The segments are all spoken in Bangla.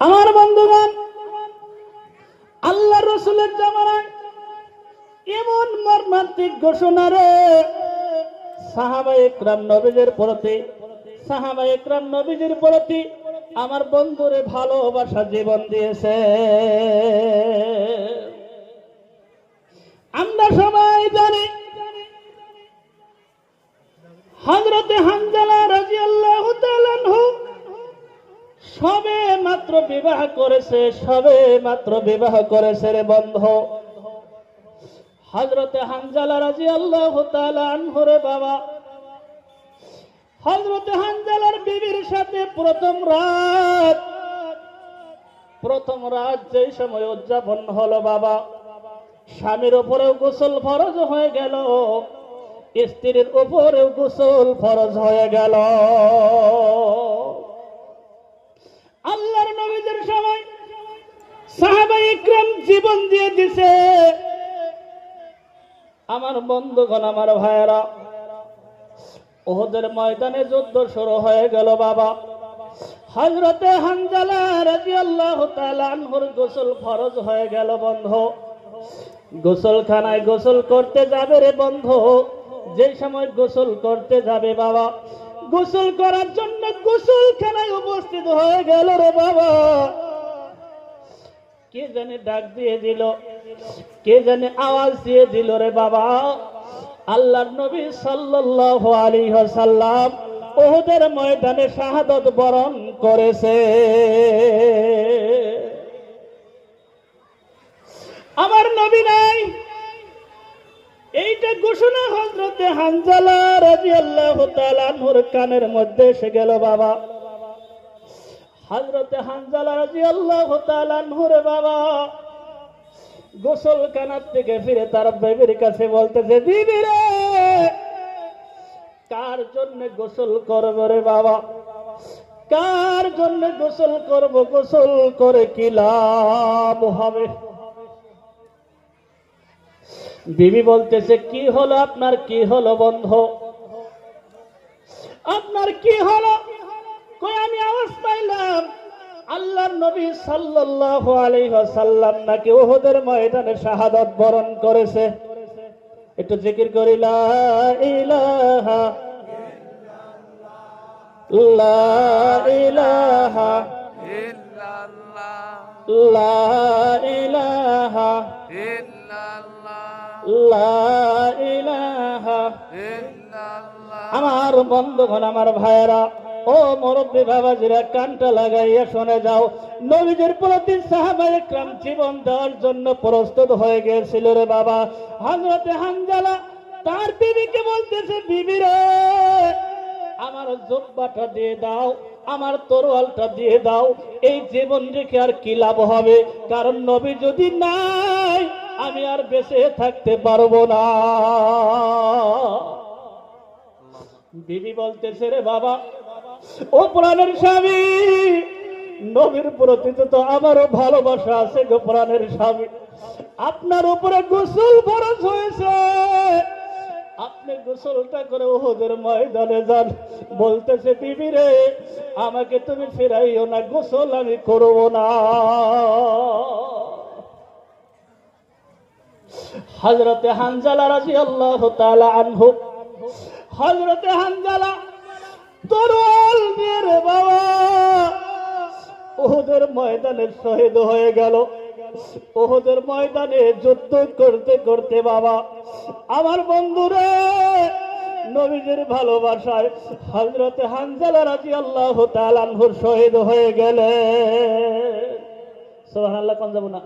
আমার বন্ধুগণ, আল্লাহ রসুলের জামানায় এমন মর্মান্তিক ঘোষণা রে, সাহাবায়ে ইকরাম নবীজির প্রতি, সাহাবায়ে ইকরাম নবীজির প্রতি আমার বন্ধুরে ভালোবাসা জীবন দিয়েছে। আমরা সবাই জানি হযরতে হানজালা রাদিয়াল্লাহু তাআলা আনহু সবে মাত্র বিবাহ করেছে, সবে মাত্র বিবাহ করেছে রে বন্ধু। হযরতে হানজালা রাদিয়াল্লাহু তাআলা আনহু রে বাবা, হযরতে হানজালার বিবির সাথে প্রথম রাত যেই সময় উদযাপন হলো বাবা, স্বামীর উপরেও গোসল ফরজ হয়ে গেল, স্ত্রীর উপরেও গোসল ফরজ হয়ে গেল। আল্লাহর নবীদের সময় সাহাবায়ে ইকরাম জীবন দিয়ে দিছে। আমার বন্ধুগণ, আমার ভাইয়েরা, উহুদের ময়দানে যুদ্ধ শুরু হয়ে গেল বাবা। হযরতে হানজালা রাদিয়াল্লাহু তাআলা আনহুর গোসল ফরজ হয়ে গেল বন্ধু। গোসলখানায় গোসল করতে যাবে রে বন্ধু। যে সময় গোসল করতে যাবে বাবা, গোসল করার জন্য গোসলখানায় উপস্থিত হয়ে গেল রে বাবা, কে জানে ডাক দিয়ে দিল, কে জানে আওয়াজ দিয়ে দিল রে বাবা। আল্লাহর নবী সাল্লাল্লাহু আলাইহি ওয়াসাল্লাম উহুদের ময়দানে শাহাদাত বরণ করেছে। আমার নবী নাই, এইটা ঘোষণা হযরতে হানজালা রাদিয়াল্লাহু তাআলা আনহুর কানের মধ্যে এসে গেল বাবা। হযরতে হানজালা রাদিয়াল্লাহু তাআলা আনহু রে বাবা গোসলখানা থেকে ফিরে তার বিবির কাছে বলতেছে, বিবি রে, কার জন্য গোসল করব রে বাবা, কার জন্য গোসল করব, গোসল করে কি লাভ হবে? বিবি বলতেছে, কি হলো আপনার, কি হলো বন্ধু, আপনার কি হলো? কই আমি আওয়াজ পাইলাম আল্লাহর নবী সাল্লাল্লাহু আলাইহি ওয়াসাল্লাম নাকি উহুদের ময়দানে শাহাদাত বরণ করেছে। একটু জিকির করি, লা ইলাহা ইল্লাল্লাহ, লা ইলাহা ইল্লাল্লাহ, লা ইলাহা ইল্লাল্লাহ, লা ইলাহা ইল্লাল্লাহ। আমার বন্ধুগণ, আমার ভাইয়েরা, ও মুরব্বী বাবাজিরা, কানটা লাগাইয়া শুনে যাও। নবীদের প্রতি সাহাবায়ে ইকরাম জীবন দেওয়ার জন্য প্রস্তুত হয়ে গিয়েছিল রে বাবা। হযরতে হানজালা তার বিবিকে বলতেছে, বিবি রে, আমার জুব্বাটা দিয়ে দাও, আমার তরোয়ালটা দিয়ে দাও, এই জীবন রেখে আর কি লাভ হবে? কারণ নবী যদি নাই, আমি আর বেঁচে থাকতে পারবো না। বিবি বলতেছে, রে বাবা, ও প্রাণের স্বামী, নবীর প্রতি তো আমারও ভালোবাসা আছে গো প্রাণের স্বামী, আপনার উপরে গোসল ফরজ হয়েছে, আপনি গোসলটা করে উহুদের ময়দানে যান। বলতেছে, বিবি রে, আমাকে তুমি ফিরাইও না, গোসল আমি করব না। হযরতে হানজালা রাদিয়াল্লাহু তাআলা আনহু, হযরতে হানজালা তরোয়াল দিয়ে রে বাবা উহুদের ময়দানে শহীদ হয়ে গেল। উহুদের ময়দানে যুদ্ধ করতে করতে বাবা, আমার বন্ধুরে, নবীজির ভালোবাসায় হযরতে হানজালা রাদিয়াল্লাহু তাআলা আনহুর শহীদ হয়ে গেলেন। সুবহানাল্লাহ, কোন যাব না,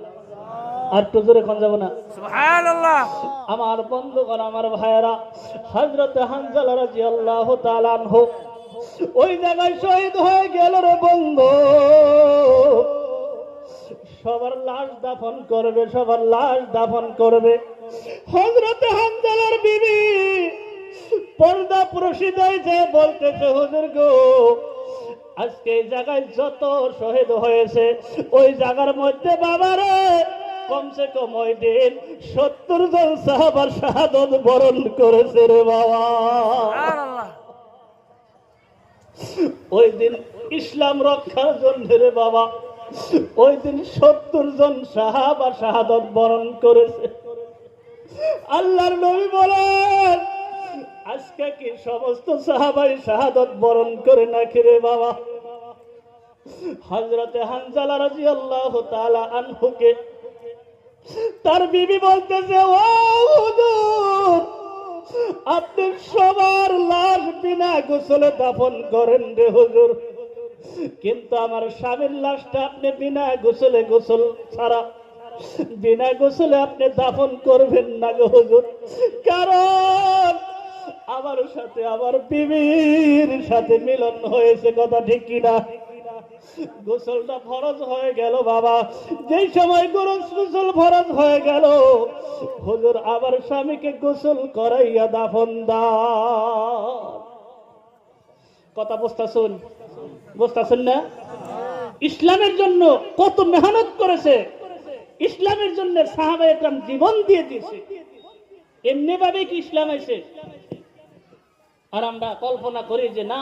আর একটু জোরে কোন যাব না, সুবহানাল্লাহ। আমার বন্ধুগণ, আমার ভাইয়েরা, হযরতে হানজালা রাদিয়াল্লাহু তাআলা আনহু ওই জায়গায় শহীদ হয়ে গেল রে বন্ধু। সবার লাশ দাফন করবে, সবার লাশ দাফন করবে। হযরতে হানজালার বিবি পর্দা প্রসিদায় যে বলতেছে, হুজুর গো, আজকে এই জায়গায় যত শহীদ হয়েছে, ওই জায়গার মধ্যে বাবারে কমসে কম ওই দিন 70 জন সাহাবার শাহাদাত বরণ করেছে রে বাবা। ওই দিন ইসলাম রক্ষার জন্য রে বাবা ওই দিন 70 জন সাহাবা শাহাদাত বরণ করেছে। আল্লাহর নবী বলেন, আজকে কি সমস্ত সাহাবাই শাহাদাত বরণ করে নাকি রে বাবা? হযরতে হানজালা রাদিয়াল্লাহু তাআলা আনহুকে তার বিবি বলতেছে, ও হুজুর, আপনি সবার লাশ বিনা গোসলে দাফন করেন রে হুজুর, কিন্তু আমার স্বামীর লাশটা আপনি বিনা গোসলে, গোসল ছাড়া বিনা গোসলে আপনি দাফন করবেন না গো হুজুর, কারণ আমার সাথে আমার বিবির সাথে মিলন হয়েছে। কথা ঠিক কিনা? গোসলটা ফরজ হয়ে গেল বাবা। যেই সময় গোসল ফরজ হয়ে গেল, হুজুর আমার স্বামীকে গোসল করাইয়া দাফন দাও। কথা বুঝতাছেন না? ইসলামের জন্য কত মেহনত করেছে, ইসলামের জন্য সাহাবায়ে কেরাম জীবন দিয়ে দিয়েছে। এমনি ভাবে কি ইসলাম এসে আর আমরা কল্পনা করি যে না